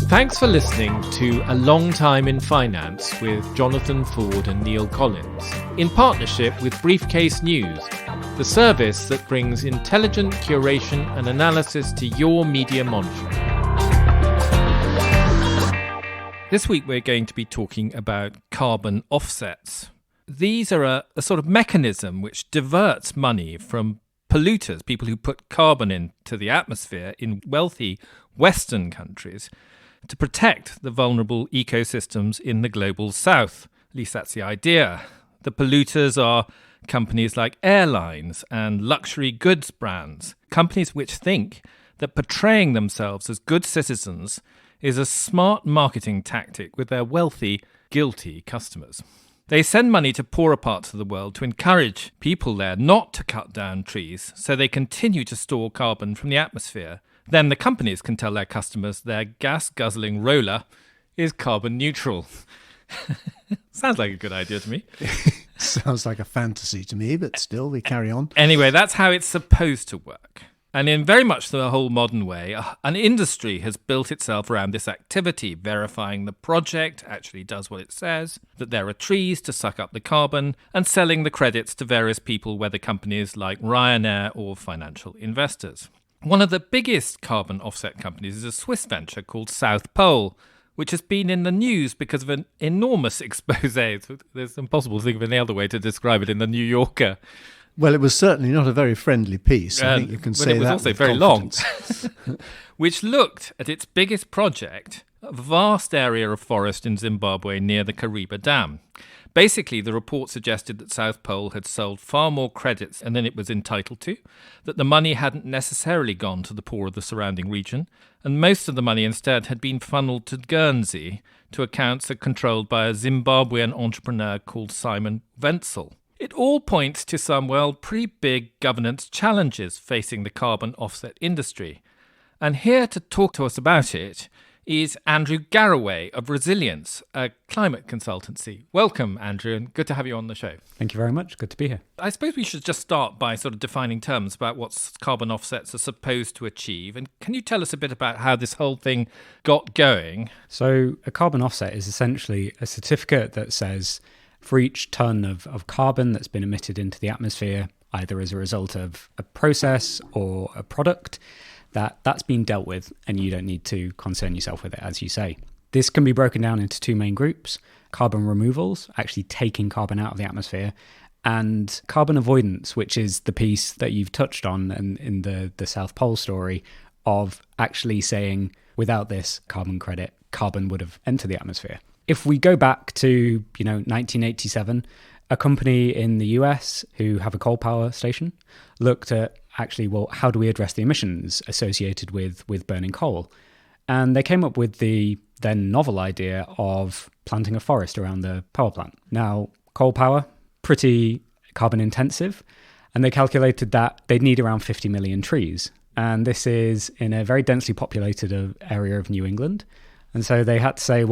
Thanks for listening to A Long Time in Finance with Jonathan Ford and Neil Collins, in partnership with Briefcase.News, the service that brings intelligent curation and analysis to your media monitoring. This week we're going to be talking about carbon offsets. These are a sort of mechanism which diverts money from polluters, people who put carbon into the atmosphere in wealthy Western countries, to protect the vulnerable ecosystems in the global south. At least that's the idea. The polluters are companies like airlines and luxury goods brands, companies which think that portraying themselves as good citizens is a smart marketing tactic with their wealthy, guilty customers. They send money to poorer parts of the world to encourage people there not to cut down trees so they continue to store carbon from the atmosphere. Then the companies can tell their customers their gas-guzzling roller is carbon neutral. Sounds like a good idea to me. Sounds like a fantasy to me, but still, we carry on. Anyway, that's how it's supposed to work. And in very much the whole modern way, an industry has built itself around this activity, verifying the project actually does what it says, that there are trees to suck up the carbon, and selling the credits to various people, whether companies like Ryanair or financial investors. One of the biggest carbon offset companies is a Swiss venture called South Pole, which has been in the news because of an enormous expose. It's impossible to think of any other way to describe it in the New Yorker. Well, it was certainly not a very friendly piece. I think you can say that. It was also very long, which looked at its biggest project, a vast area of forest in Zimbabwe near the Kariba Dam. Basically, the report suggested that South Pole had sold far more credits than it was entitled to, that the money hadn't necessarily gone to the poor of the surrounding region, and most of the money instead had been funneled to Guernsey to accounts that controlled by a Zimbabwean entrepreneur called Simon Wenzel. It all points to some, pretty big governance challenges facing the carbon offset industry. And here to talk to us about it is Andrew Garraway of Resilience, a climate consultancy. Welcome, Andrew, and good to have you on the show. Thank you very much. Good to be here. I suppose we should just start by sort of defining terms about what carbon offsets are supposed to achieve. And can you tell us a bit about how this whole thing got going? So a carbon offset is essentially a certificate that says for each ton of carbon that's been emitted into the atmosphere, either as a result of a process or a product, that's been dealt with and you don't need to concern yourself with it, as you say. This can be broken down into two main groups: carbon removals, actually taking carbon out of the atmosphere, and carbon avoidance, which is the piece that you've touched on in the South Pole story of actually saying without this carbon credit, carbon would have entered the atmosphere. If we go back to 1987, a company in the US who have a coal power station looked at actually, how do we address the emissions associated with burning coal? And they came up with the then novel idea of planting a forest around the power plant. Now, coal power, pretty carbon intensive, and they calculated that they'd need around 50 million trees. And this is in a very densely populated area of New England. And so they had to say,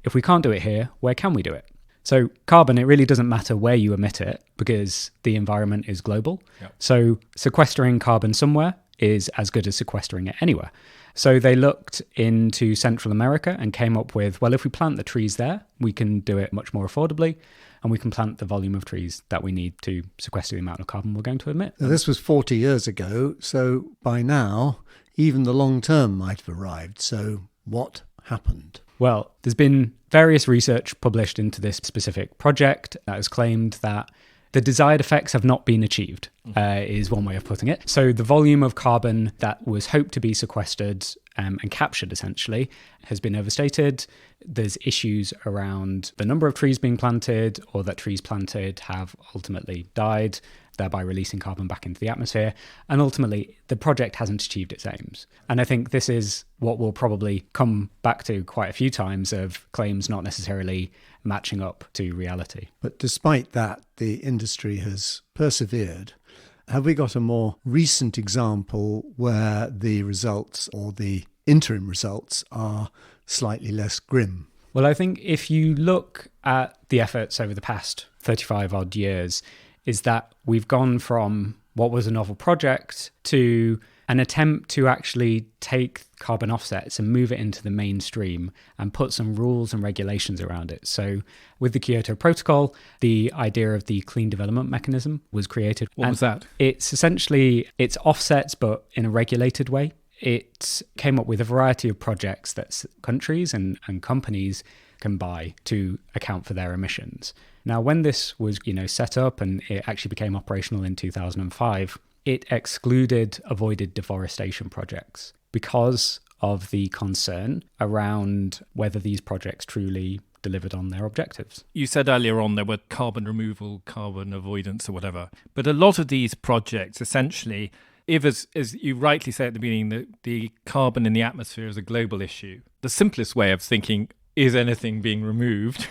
if we can't do it here, where can we do it? So carbon, it really doesn't matter where you emit it because the environment is global. Yep. So sequestering carbon somewhere is as good as sequestering it anywhere. So they looked into Central America and came up with, if we plant the trees there, we can do it much more affordably and we can plant the volume of trees that we need to sequester the amount of carbon we're going to emit. Now, this was 40 years ago, so by now, even the long term might have arrived. So what happened? Well, there's been various research published into this specific project that has claimed that the desired effects have not been achieved, is one way of putting it. So the volume of carbon that was hoped to be sequestered and captured, essentially, has been overstated. There's issues around the number of trees being planted, or that trees planted have ultimately died, thereby releasing carbon back into the atmosphere. And ultimately, the project hasn't achieved its aims. And I think this is what we'll probably come back to quite a few times, of claims not necessarily matching up to reality. But despite that, the industry has persevered. Have we got a more recent example where the results, or the interim results, are slightly less grim? Well, I think if you look at the efforts over the past 35 odd years, is that we've gone from what was a novel project to an attempt to actually take carbon offsets and move it into the mainstream and put some rules and regulations around it. So with the Kyoto Protocol, the idea of the Clean Development Mechanism was created. What was that? It's essentially, it's offsets, but in a regulated way. It came up with a variety of projects that countries and companies can buy to account for their emissions. Now, when this was, set up and it actually became operational in 2005, it excluded avoided deforestation projects because of the concern around whether these projects truly delivered on their objectives. You said earlier on there were carbon removal, carbon avoidance or whatever, but a lot of these projects essentially, if as you rightly say at the beginning, the carbon in the atmosphere is a global issue, the simplest way of thinking, is anything being removed,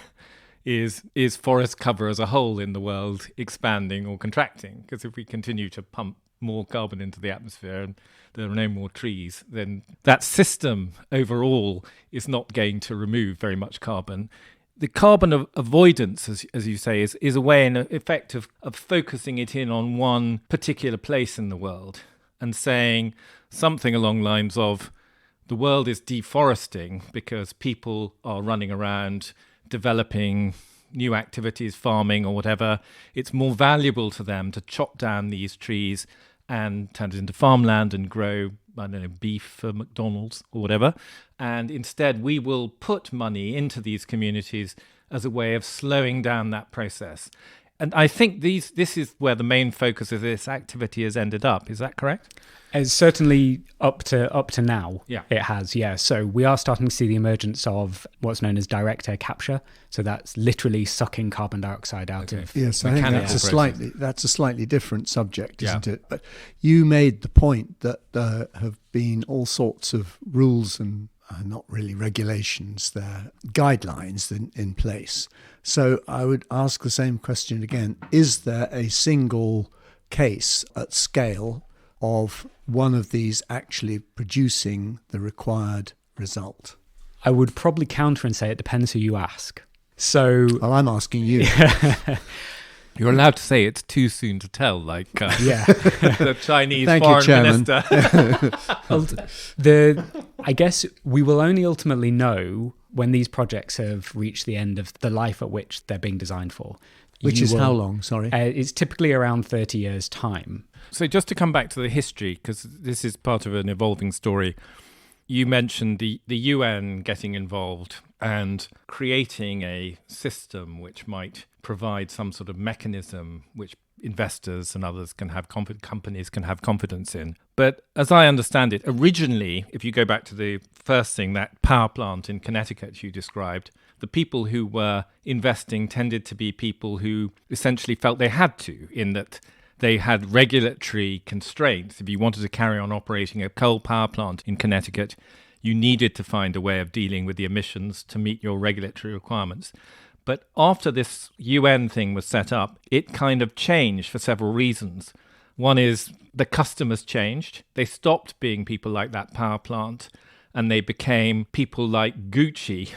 is forest cover as a whole in the world expanding or contracting? Because if we continue to pump more carbon into the atmosphere and there are no more trees, then that system overall is not going to remove very much carbon. The carbon avoidance, as you say, is a way, in effect, of focusing it in on one particular place in the world and saying something along the lines of, the world is deforesting because people are running around developing new activities, farming or whatever. It's more valuable to them to chop down these trees and turn it into farmland and grow, beef for McDonald's or whatever. And instead, we will put money into these communities as a way of slowing down that process. And I think this is where the main focus of this activity has ended up. Is that correct? It's certainly up to now. Yeah. It has, yeah. So we are starting to see the emergence of what's known as direct air capture. So that's literally sucking carbon dioxide out of. Yes, I think that's a slightly different subject, isn't it? But you made the point that there have been all sorts of rules and not really regulations, they're guidelines in place. So I would ask the same question again. Is there a single case at scale of one of these actually producing the required result? I would probably counter and say it depends who you ask. So, well, I'm asking you. You're allowed to say it's too soon to tell, like the Chinese foreign minister. I guess we will only ultimately know when these projects have reached the end of the life at which they're being designed for. Which is how long, sorry? It's typically around 30 years' time. So just to come back to the history, because this is part of an evolving story, you mentioned the UN getting involved and creating a system which might provide some sort of mechanism which investors and others can have companies can have confidence in. But as I understand it, originally, if you go back to the first thing, that power plant in Connecticut you described, the people who were investing tended to be people who essentially felt they had to, in that they had regulatory constraints. If you wanted to carry on operating a coal power plant in Connecticut, you needed to find a way of dealing with the emissions to meet your regulatory requirements. But after this UN thing was set up, it kind of changed for several reasons. One is the customers changed. They stopped being people like that power plant and they became people like Gucci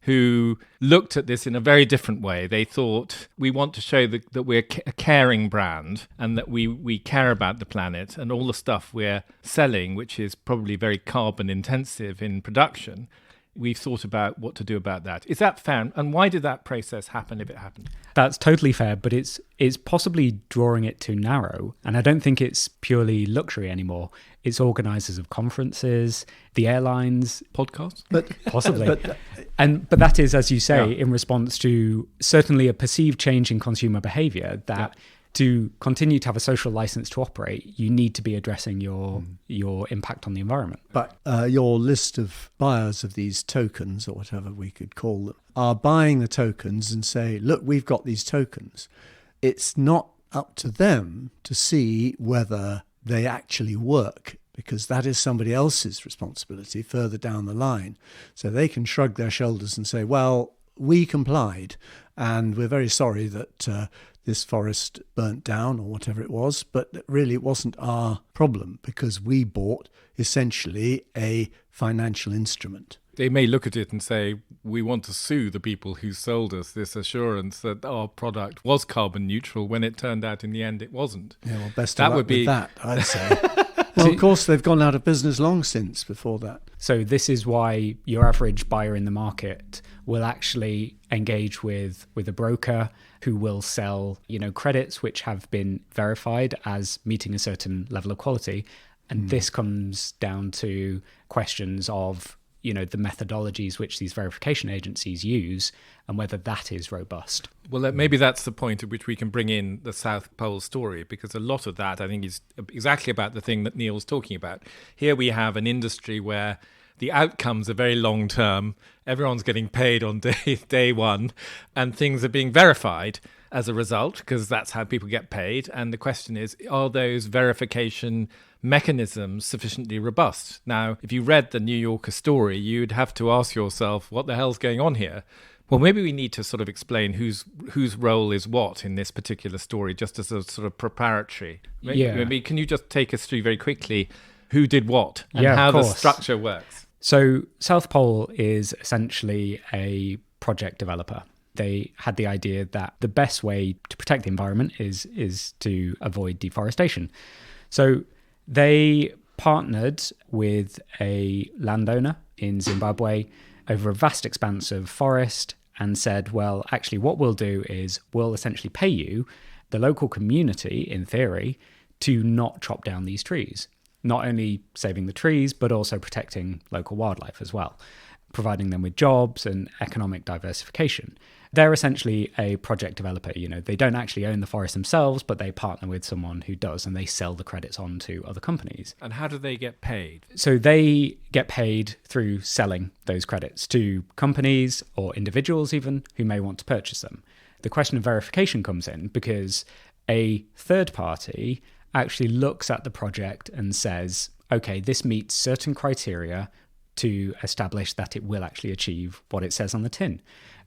who looked at this in a very different way. They thought, we want to show that we're a caring brand and that we care about the planet, and all the stuff we're selling, which is probably very carbon intensive in production, we've thought about what to do about that. Is that fair? And why did that process happen if it happened? That's totally fair, but it's possibly drawing it too narrow. And I don't think it's purely luxury anymore. It's organisers of conferences, the airlines. Podcasts? But possibly. But that is, as you say, in response to certainly a perceived change in consumer behaviour that to continue to have a social license to operate, you need to be addressing your impact on the environment. But your list of buyers of these tokens, or whatever we could call them, are buying the tokens and say, look, we've got these tokens. It's not up to them to see whether they actually work, because that is somebody else's responsibility further down the line. So they can shrug their shoulders and say, well, we complied, and we're very sorry that this forest burnt down or whatever it was, but really it wasn't our problem because we bought essentially a financial instrument. They may look at it and say, we want to sue the people who sold us this assurance that our product was carbon neutral when it turned out in the end it wasn't. Yeah, well, best of luck with that, I'd say. Well, of course, they've gone out of business long since before that. So this is why your average buyer in the market will actually engage with a broker who will sell, credits which have been verified as meeting a certain level of quality. And this comes down to questions of, the methodologies which these verification agencies use and whether that is robust. Well, maybe that's the point at which we can bring in the South Pole story, because a lot of that, I think, is exactly about the thing that Neil's talking about. Here we have an industry where the outcomes are very long term. Everyone's getting paid on day one, and things are being verified as a result, because that's how people get paid. And the question is, are those verification mechanisms sufficiently robust? Now, if you read the New Yorker story, you'd have to ask yourself, what the hell's going on here? Well, maybe we need to sort of explain whose role is what in this particular story, just as a sort of preparatory. Maybe can you just take us through very quickly who did what and how the structure works? So South Pole is essentially a project developer. They had the idea that the best way to protect the environment is to avoid deforestation. So they partnered with a landowner in Zimbabwe over a vast expanse of forest and said, well, actually, what we'll do is we'll essentially pay you, the local community, in theory, to not chop down these trees. Not only saving the trees, but also protecting local wildlife as well, providing them with jobs and economic diversification. They're essentially a project developer. They don't actually own the forest themselves, but they partner with someone who does, and they sell the credits on to other companies. And how do they get paid? So they get paid through selling those credits to companies or individuals even who may want to purchase them. The question of verification comes in because a third party actually looks at the project and says, okay, this meets certain criteria to establish that it will actually achieve what it says on the tin.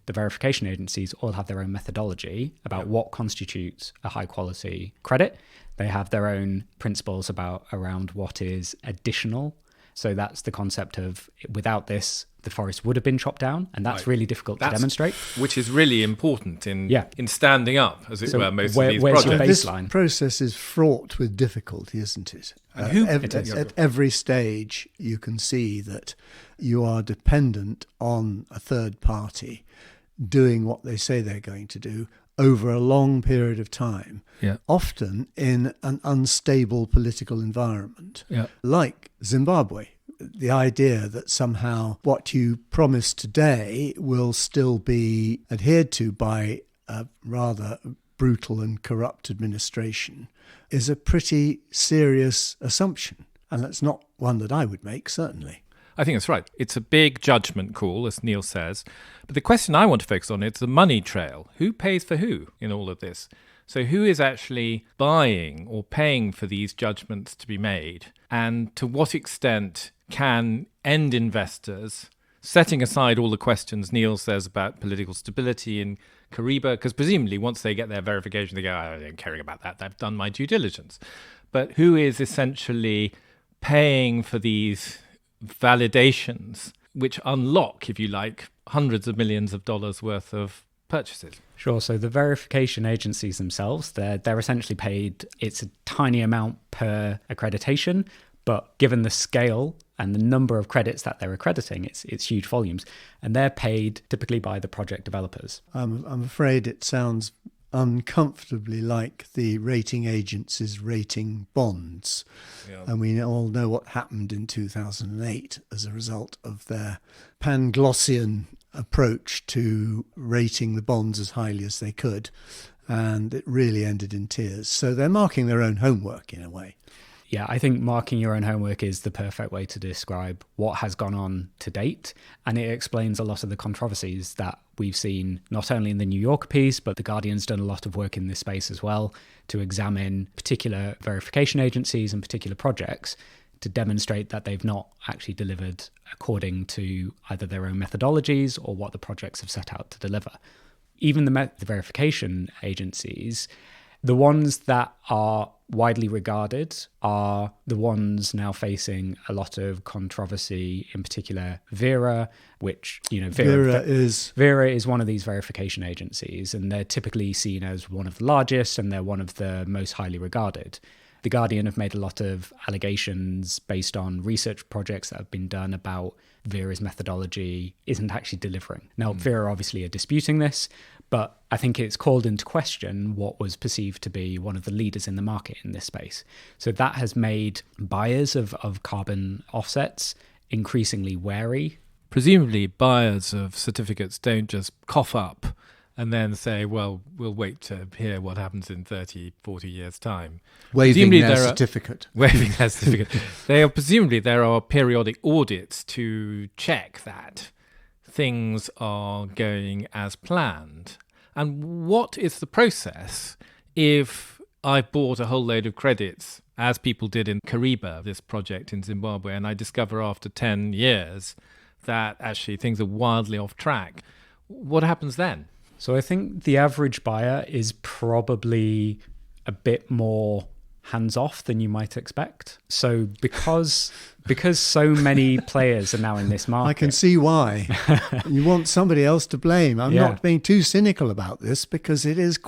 The verification agencies all have their own methodology about what constitutes a high quality credit. They have their own principles around what is additional. So that's the concept of, without this, the forest would have been chopped down, and that's really difficult to demonstrate. Which is really important in standing up, as it were, most of these where's projects. Your baseline? This process is fraught with difficulty, isn't it? At every stage, you can see that you are dependent on a third party doing what they say they're going to do over a long period of time, often in an unstable political environment, like Zimbabwe. The idea that somehow what you promise today will still be adhered to by a rather brutal and corrupt administration is a pretty serious assumption. And that's not one that I would make, certainly. I think that's right. It's a big judgment call, as Neil says. But the question I want to focus on is the money trail. Who pays for who in all of this? So who is actually buying or paying for these judgments to be made? And to what extent can end investors, setting aside all the questions Neil says about political stability in Kariba, because presumably once they get their verification, they go, I don't care about that. I've done my due diligence. But who is essentially paying for these validations, which unlock, if you like, hundreds of millions of dollars worth of purchases? Sure. So the verification agencies themselves, they're essentially paid, it's a tiny amount per accreditation, but given the scale and the number of credits that they're accrediting, it's huge volumes. And they're paid typically by the project developers. I'm afraid it sounds uncomfortably like the rating agencies rating bonds. And we all know what happened in 2008 as a result of their Panglossian approach to rating the bonds as highly as they could. And it really ended in tears. So they're marking their own homework in a way. Yeah, I think marking your own homework is the perfect way to describe what has gone on to date. And it explains a lot of the controversies that we've seen, not only in the New Yorker piece, but The Guardian's done a lot of work in this space as well to examine particular verification agencies and particular projects to demonstrate that they've not actually delivered according to either their own methodologies or what the projects have set out to deliver. Even the verification agencies, The ones that are widely regarded are the ones now facing a lot of controversy, in particular Vera, which, Vera is one of these verification agencies, and they're typically seen as one of the largest, and they're one of the most highly regarded. The Guardian have made a lot of allegations based on research projects that have been done about Vera's methodology isn't actually delivering. Now, Vera obviously are disputing this, but I think it's called into question what was perceived to be one of the leaders in the market in this space. So that has made buyers of carbon offsets increasingly wary. Presumably buyers of certificates don't just cough up and then say, well, we'll wait to hear what happens in 30, 40 years' time. Waving their certificate. Presumably there are periodic audits to check that things are going as planned. And what is the process if I bought a whole load of credits, as people did in Kariba, this project in Zimbabwe, and I discover after 10 years that actually things are wildly off track? What happens then? So I think the average buyer is probably a bit more hands-off than you might expect. So because so many players are now in this market. I can see why. You want somebody else to blame. I'm not being too cynical about this, because it is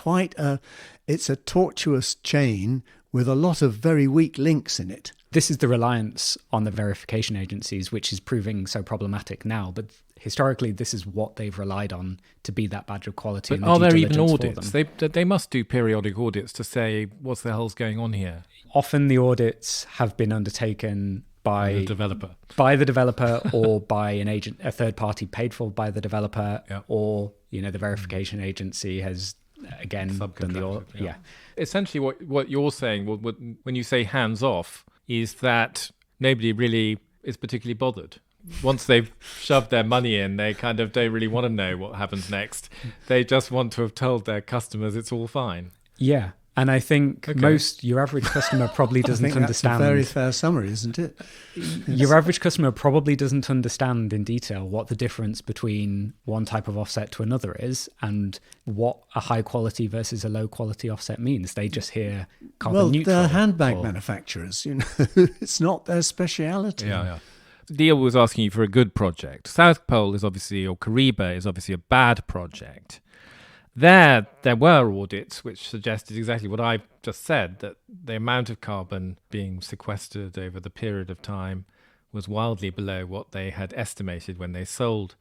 it's a tortuous chain with a lot of very weak links in it. This is the reliance on the verification agencies, which is proving so problematic now. But historically, this is what they've relied on to be that badge of quality. But are there even audits? They must do periodic audits to say what the hell's going on here. Often the audits have been undertaken by the developer, or by an agent, a third party paid for by the developer, or the verification agency has again done the audit. Yeah. Essentially, what you're saying, when you say hands off, is that nobody really is particularly bothered. Once they've shoved their money in, they kind of don't really want to know what happens next. They just want to have told their customers it's all fine. Yeah. And I think your average customer probably doesn't understand. That's a very fair summary, isn't it? Your average customer probably doesn't understand in detail what the difference between one type of offset to another is, and what a high quality versus a low quality offset means. They just hear carbon neutral. They're handbag manufacturers, it's not their speciality. Yeah. Neil was asking you for a good project. South Pole is obviously, or Kariba is obviously a bad project. There were audits which suggested exactly what I just said, that the amount of carbon being sequestered over the period of time was wildly below what they had estimated when they sold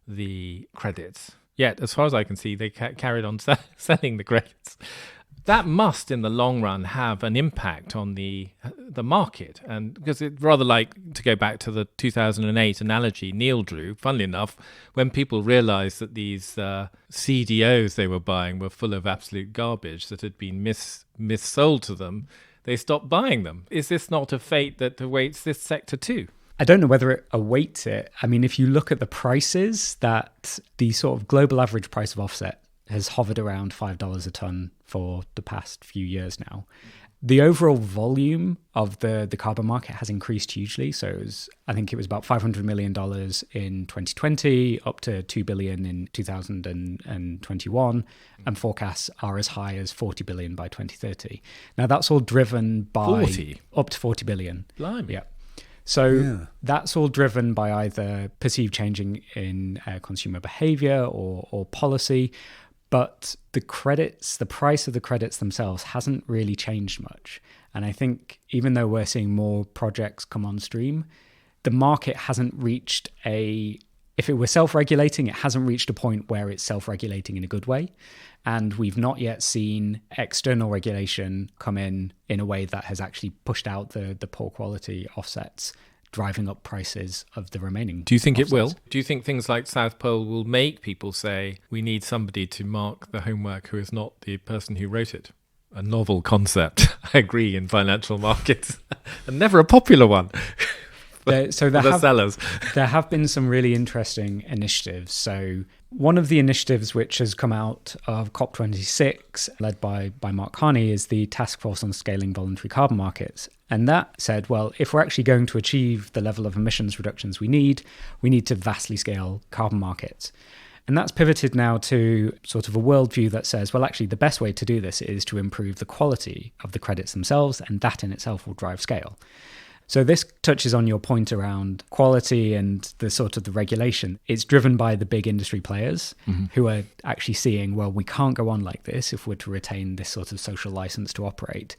the credits. Yet, as far as I can see, they carried on selling the credits. That must, in the long run, have an impact on the market. And because it's rather like, to go back to the 2008 analogy Neil drew, funnily enough, when people realized that these CDOs they were buying were full of absolute garbage that had been missold to them, they stopped buying them. Is this not a fate that awaits this sector too? I don't know whether it awaits it. I mean, if you look at the prices, that the sort of global average price of offset has hovered around $5 a ton for the past few years now. The overall volume of the carbon market has increased hugely. So I think it was about $500 million in 2020, up to $2 billion in 2021, and forecasts are as high as $40 billion by 2030. Now, that's all driven by... Up to $40 billion. Blimey. Yeah. So that's all driven by either perceived changing in consumer behavior or policy. But the price of the credits themselves hasn't really changed much. And I think even though we're seeing more projects come on stream, the market hasn't reached if it were self-regulating, it hasn't reached a point where it's self-regulating in a good way. And we've not yet seen external regulation come in a way that has actually pushed out the poor quality offsets, driving up prices of the remaining. Do you think offsets. It will? Do you think things like South Pole will make people say, we need somebody to mark the homework who is not the person who wrote it? A novel concept, I agree, in financial markets, and never a popular one. Sellers. There have been some really interesting initiatives. So one of the initiatives which has come out of COP26, led by Mark Carney, is the Task Force on Scaling Voluntary Carbon Markets. And that said, well, if we're actually going to achieve the level of emissions reductions we need to vastly scale carbon markets. And that's pivoted now to sort of a worldview that says, well, actually, the best way to do this is to improve the quality of the credits themselves, and that in itself will drive scale. So this touches on your point around quality and the sort of the regulation. It's driven by the big industry players who are actually seeing, well, we can't go on like this if we're to retain this sort of social license to operate.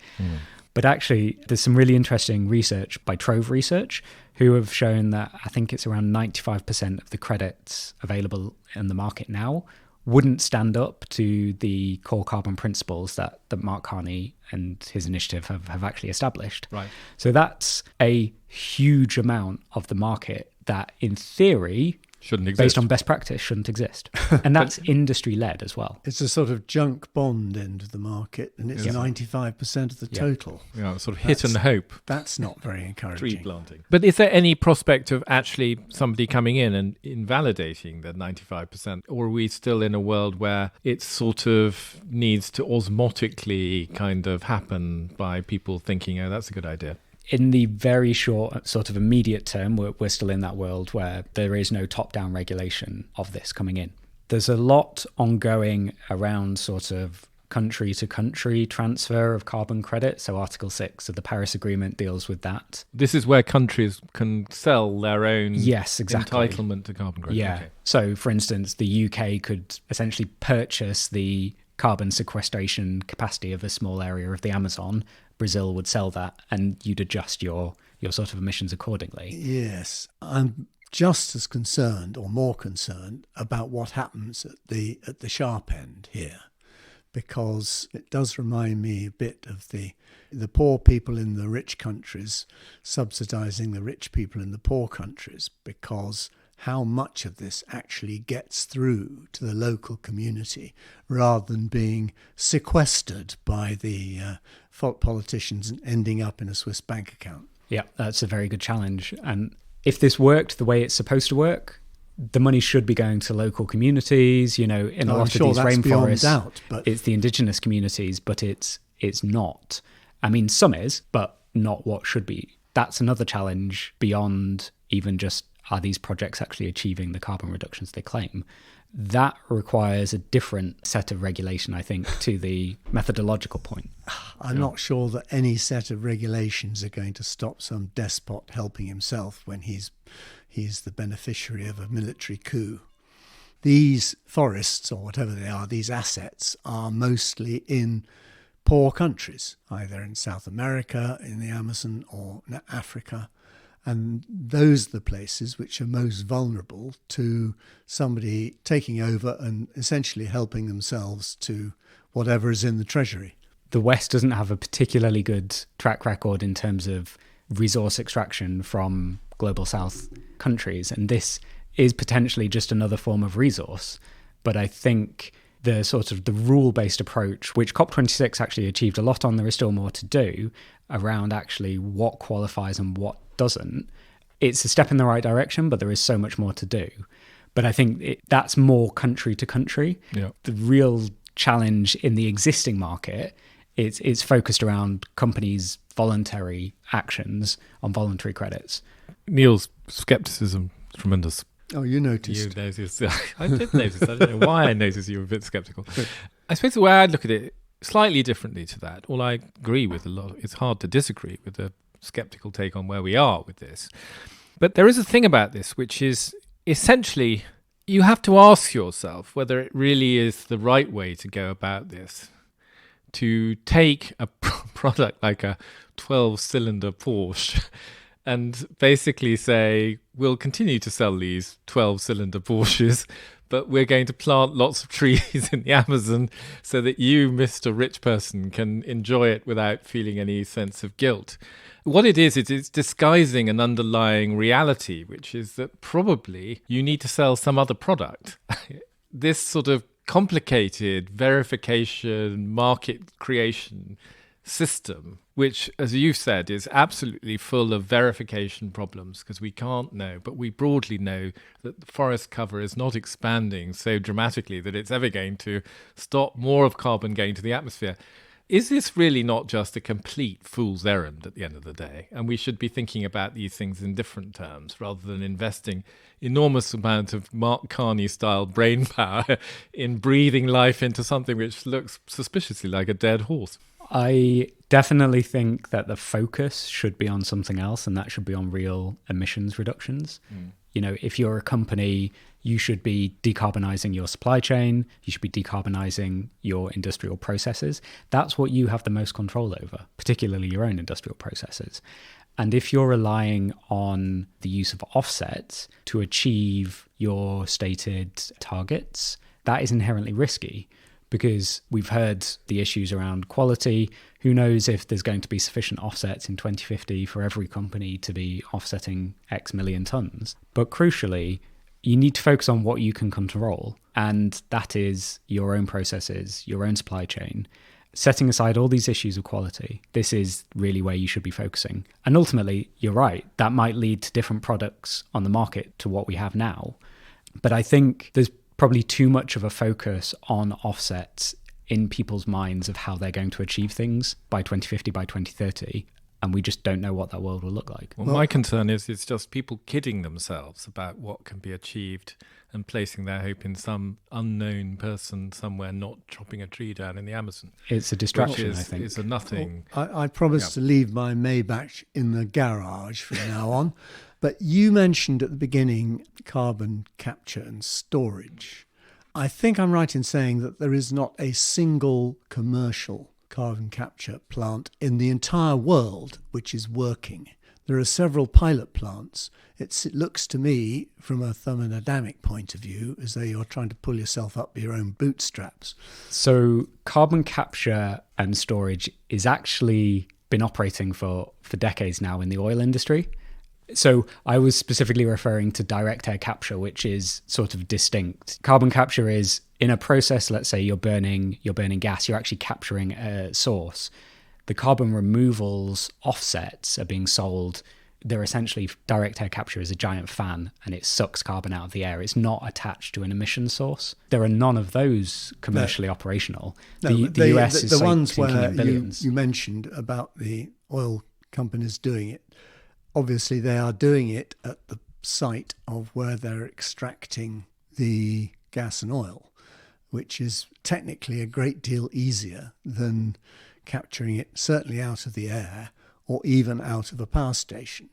But actually, there's some really interesting research by Trove Research, who have shown that I think it's around 95% of the credits available in the market now wouldn't stand up to the core carbon principles that Mark Carney and his initiative have actually established. Right. So that's a huge amount of the market that, in theory, shouldn't exist. Based on best practice, shouldn't exist. And that's industry-led as well. It's a sort of junk bond end of the market, and it's 95% of the total. Yeah, sort of hit and hope. That's not very encouraging. Tree planting. But is there any prospect of actually somebody coming in and invalidating the 95%? Or are we still in a world where it sort of needs to osmotically kind of happen by people thinking, oh, that's a good idea? In the very short, sort of immediate term, we're still in that world where there is no top-down regulation of this coming in. There's a lot ongoing around sort of country-to-country transfer of carbon credits. So Article 6 of the Paris Agreement deals with that. This is where countries can sell their own exactly. entitlement to carbon credits. Yeah. Okay. So, for instance, the UK could essentially purchase the carbon sequestration capacity of a small area of the Amazon. Brazil would sell that, and you'd adjust your sort of emissions accordingly. Yes, I'm just as concerned, or more concerned, about what happens at the sharp end here, because it does remind me a bit of the poor people in the rich countries subsidising the rich people in the poor countries, because how much of this actually gets through to the local community rather than being sequestered by the politicians and ending up in a Swiss bank account. Yeah, that's a very good challenge. And if this worked the way it's supposed to work, the money should be going to local communities, in a lot of these rainforests. Doubt, but it's the indigenous communities, but it's not. I mean, some is, but not what should be. That's another challenge beyond even just, are these projects actually achieving the carbon reductions they claim? That requires a different set of regulation, I think, to the methodological point. I'm not sure that any set of regulations are going to stop some despot helping himself when he's the beneficiary of a military coup. These forests, or whatever they are, these assets, are mostly in poor countries, either in South America, in the Amazon, or in Africa. And those are the places which are most vulnerable to somebody taking over and essentially helping themselves to whatever is in the treasury. The West doesn't have a particularly good track record in terms of resource extraction from global South countries. And this is potentially just another form of resource. But I think the sort of the rule-based approach, which COP26 actually achieved a lot on, there is still more to do around actually what qualifies and what doesn't. It's a step in the right direction, but there is so much more to do. But I think that's more country to country. Yeah. The real challenge in the existing market, it's focused around companies' voluntary actions on voluntary credits. Neil's scepticism is tremendous. Oh, you noticed. You noticed. I did notice. I don't know why I noticed you were a bit sceptical. I suppose the way I look at it slightly differently to that, well, I agree with a lot. It's hard to disagree with the sceptical take on where we are with this. But there is a thing about this, which is essentially you have to ask yourself whether it really is the right way to go about this, to take a product like a 12-cylinder Porsche and basically say, we'll continue to sell these 12-cylinder Porsches, but we're going to plant lots of trees in the Amazon so that you, Mr. Rich Person, can enjoy it without feeling any sense of guilt. What it is, it's disguising an underlying reality, which is that probably you need to sell some other product. This sort of complicated verification, market creation system, which, as you've said, is absolutely full of verification problems because we can't know, but we broadly know that the forest cover is not expanding so dramatically that it's ever going to stop more of carbon going to the atmosphere. Is this really not just a complete fool's errand at the end of the day? And we should be thinking about these things in different terms rather than investing enormous amount of Mark Carney-style brain power in breathing life into something which looks suspiciously like a dead horse. I definitely think that the focus should be on something else, and that should be on real emissions reductions. You know, if you're a company, you should be decarbonising your supply chain, you should be decarbonising your industrial processes. That's what you have the most control over, particularly your own industrial processes. And if you're relying on the use of offsets to achieve your stated targets, that is inherently risky, because we've heard the issues around quality. Who knows if there's going to be sufficient offsets in 2050 for every company to be offsetting X million tons. But crucially, you need to focus on what you can control, and that is your own processes, your own supply chain. Setting aside all these issues of quality, this is really where you should be focusing. And ultimately, you're right, that might lead to different products on the market to what we have now. But I think there's probably too much of a focus on offsets in people's minds of how they're going to achieve things by 2050, by 2030. And we just don't know what that world will look like. Well, my concern is it's just people kidding themselves about what can be achieved and placing their hope in some unknown person somewhere not chopping a tree down in the Amazon. It's a distraction, I think. It's a nothing. Well, I promised to leave my Maybach in the garage from now on. But you mentioned at the beginning carbon capture and storage. I think I'm right in saying that there is not a single commercial carbon capture plant in the entire world which is working. There are several pilot plants. It looks to me, from a thermodynamic point of view, as though you're trying to pull yourself up your own bootstraps. So carbon capture and storage is actually been operating for decades now in the oil industry. So I was specifically referring to direct air capture, which is sort of distinct. Carbon capture is in a process, let's say you're burning gas, you're actually capturing a source. The carbon removals offsets are being sold. They're essentially, direct air capture is a giant fan and it sucks carbon out of the air. It's not attached to an emission source. There are none of those commercially operational. The US is the ones where billions. you mentioned about the oil companies doing it. Obviously, they are doing it at the site of where they're extracting the gas and oil, which is technically a great deal easier than capturing it certainly out of the air or even out of a power station.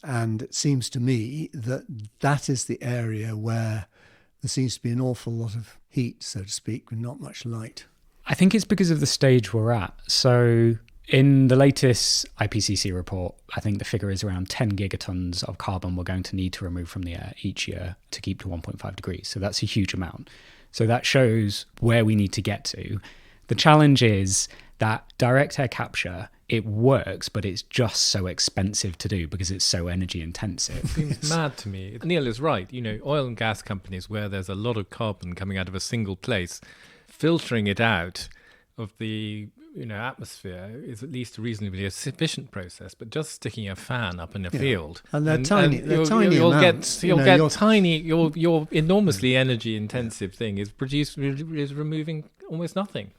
And it seems to me that that is the area where there seems to be an awful lot of heat, so to speak, with not much light. I think it's because of the stage we're at. So in the latest IPCC report, I think the figure is around 10 gigatons of carbon we're going to need to remove from the air each year to keep to 1.5 degrees. So that's a huge amount. So that shows where we need to get to. The challenge is that direct air capture, it works, but it's just so expensive to do because it's so energy intensive. It seems mad to me. Neil is right. You know, oil and gas companies where there's a lot of carbon coming out of a single place, filtering it out of the atmosphere is at least a reasonably sufficient process, but just sticking a fan up in a field, and they're tiny amounts. Your enormously energy intensive thing is removing almost nothing.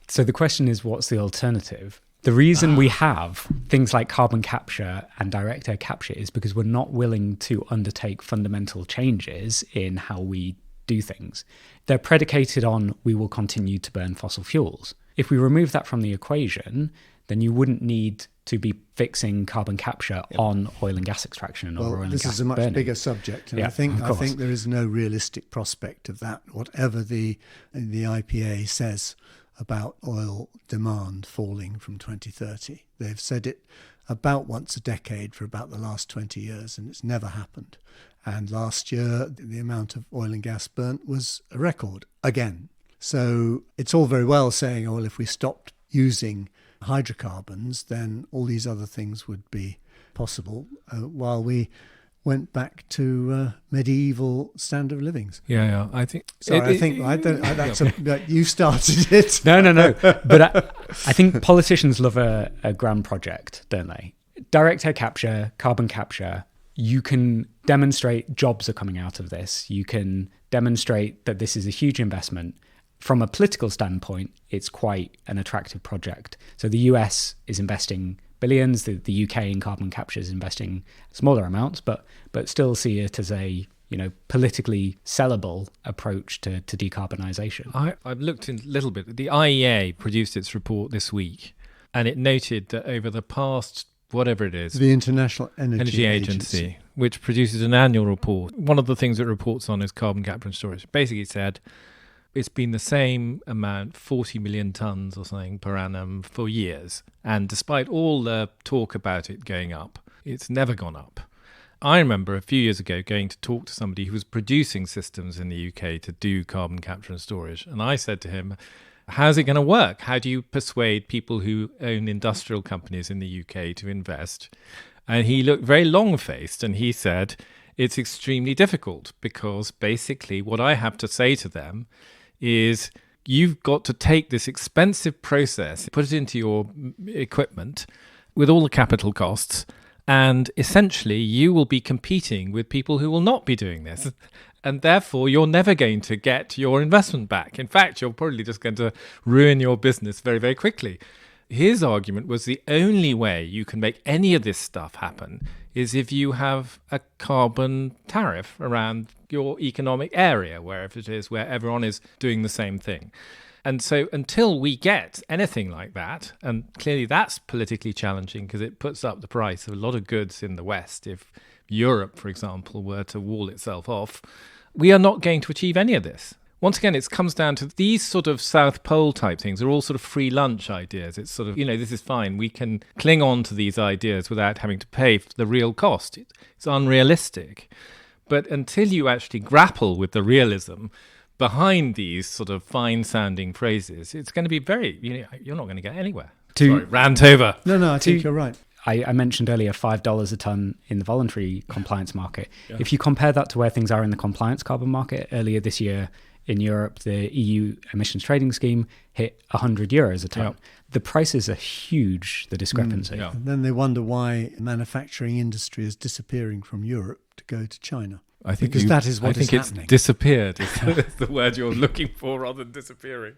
So the question is, what's the alternative? The reason we have things like carbon capture and direct air capture is because we're not willing to undertake fundamental changes in how we do things. They're predicated on we will continue to burn fossil fuels. If we remove that from the equation, then you wouldn't need to be fixing carbon capture on oil and gas extraction or oil and gas burning. This is a much bigger subject, and I think there is no realistic prospect of that, whatever the IPA says about oil demand falling from 2030. They've said it about once a decade for about the last 20 years, and it's never happened. And last year, the amount of oil and gas burnt was a record again. So it's all very well saying, oh, well, if we stopped using hydrocarbons, then all these other things would be possible, while we went back to medieval standard of livings. Yeah. I think. You started it. No. But I think politicians love a grand project, don't they? Direct air capture, carbon capture. You can demonstrate jobs are coming out of this. You can demonstrate that this is a huge investment. from a political standpoint, it's quite an attractive project. So the US is investing billions, the UK in carbon capture is investing smaller amounts, but still see it as a politically sellable approach to decarbonisation. I've looked in a little bit. The IEA produced its report this week, and it noted that over the past, whatever it is, the International Energy Agency, which produces an annual report, one of the things it reports on is carbon capture and storage. Basically, it said it's been the same amount, 40 million tonnes or something per annum for years. And despite all the talk about it going up, it's never gone up. I remember a few years ago going to talk to somebody who was producing systems in the UK to do carbon capture and storage. And I said to him, how's it going to work? How do you persuade people who own industrial companies in the UK to invest? And he looked very long-faced and he said, it's extremely difficult because basically what I have to say to them is you've got to take this expensive process, put it into your equipment with all the capital costs, and essentially you will be competing with people who will not be doing this. And therefore, you're never going to get your investment back. In fact, you're probably just going to ruin your business very, very quickly. His argument was the only way you can make any of this stuff happen is if you have a carbon tariff around your economic area, wherever it is, where everyone is doing the same thing. And so until we get anything like that, and clearly that's politically challenging because it puts up the price of a lot of goods in the West. If Europe, for example, were to wall itself off, we are not going to achieve any of this. Once again, it comes down to these sort of South Pole type things are all sort of free lunch ideas. It's sort of, this is fine. We can cling on to these ideas without having to pay for the real cost. It's unrealistic. But until you actually grapple with the realism behind these sort of fine-sounding phrases, it's going to be very, you're not going to get anywhere. Sorry, rant over. No, I think you're right. I mentioned earlier $5 a tonne in the voluntary compliance market. Yeah. If you compare that to where things are in the compliance carbon market, earlier this year in Europe, the EU emissions trading scheme hit €100 a tonne. Yeah. The prices are huge, the discrepancy. Yeah. And then they wonder why manufacturing industry is disappearing from Europe to go to China. I think that is what is happening. I think it's disappeared. Is the word you're looking for rather than disappearing.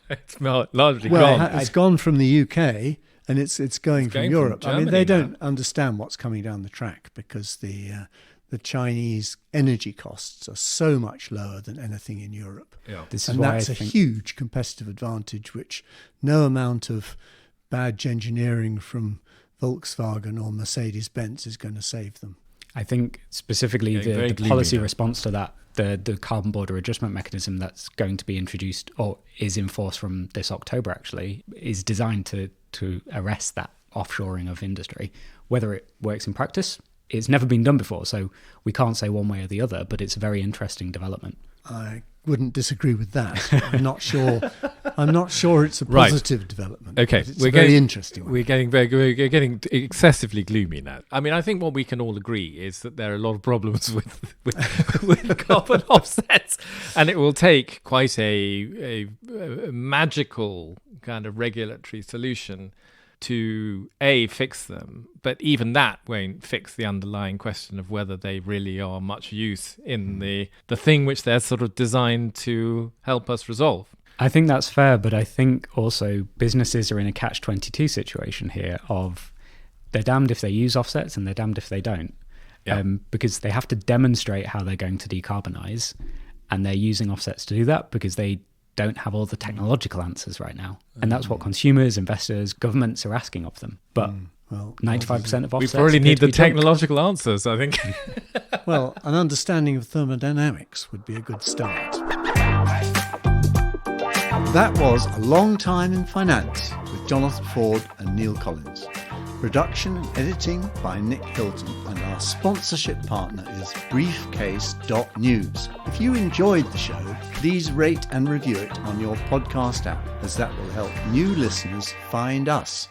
It's largely gone. Well, it's gone from the UK and it's going from Europe. From Germany they don't understand what's coming down the track because the Chinese energy costs are so much lower than anything in Europe. Yeah. That's a huge competitive advantage, which no amount of badge engineering from Volkswagen or Mercedes-Benz is going to save them. I think specifically the policy response to that, the carbon border adjustment mechanism that's going to be introduced or is in force from this October actually, is designed to arrest that offshoring of industry. Whether it works in practice, it's never been done before, so we can't say one way or the other, but it's a very interesting development. I wouldn't disagree with that. I'm not sure it's a positive development. Okay, it's a very interesting one. We're getting excessively gloomy now. I mean, I think what we can all agree is that there are a lot of problems with carbon offsets, and it will take quite a magical kind of regulatory solution to fix them, but even that won't fix the underlying question of whether they really are much use in the thing which they're sort of designed to help us resolve. I think that's fair, but I think also businesses are in a catch-22 situation here of they're damned if they use offsets and they're damned if they don't. Yeah. Because they have to demonstrate how they're going to decarbonise, and they're using offsets to do that because they don't have all the technological answers right now. And that's what consumers, investors, governments are asking of them. But 95% of offsets... We probably need the technological answers, I think. Well, an understanding of thermodynamics would be a good start. That was A Long Time in Finance with Jonathan Ford and Neil Collins. Production and editing by Nick Hilton, and our sponsorship partner is Briefcase.News. If you enjoyed the show, please rate and review it on your podcast app, as that will help new listeners find us.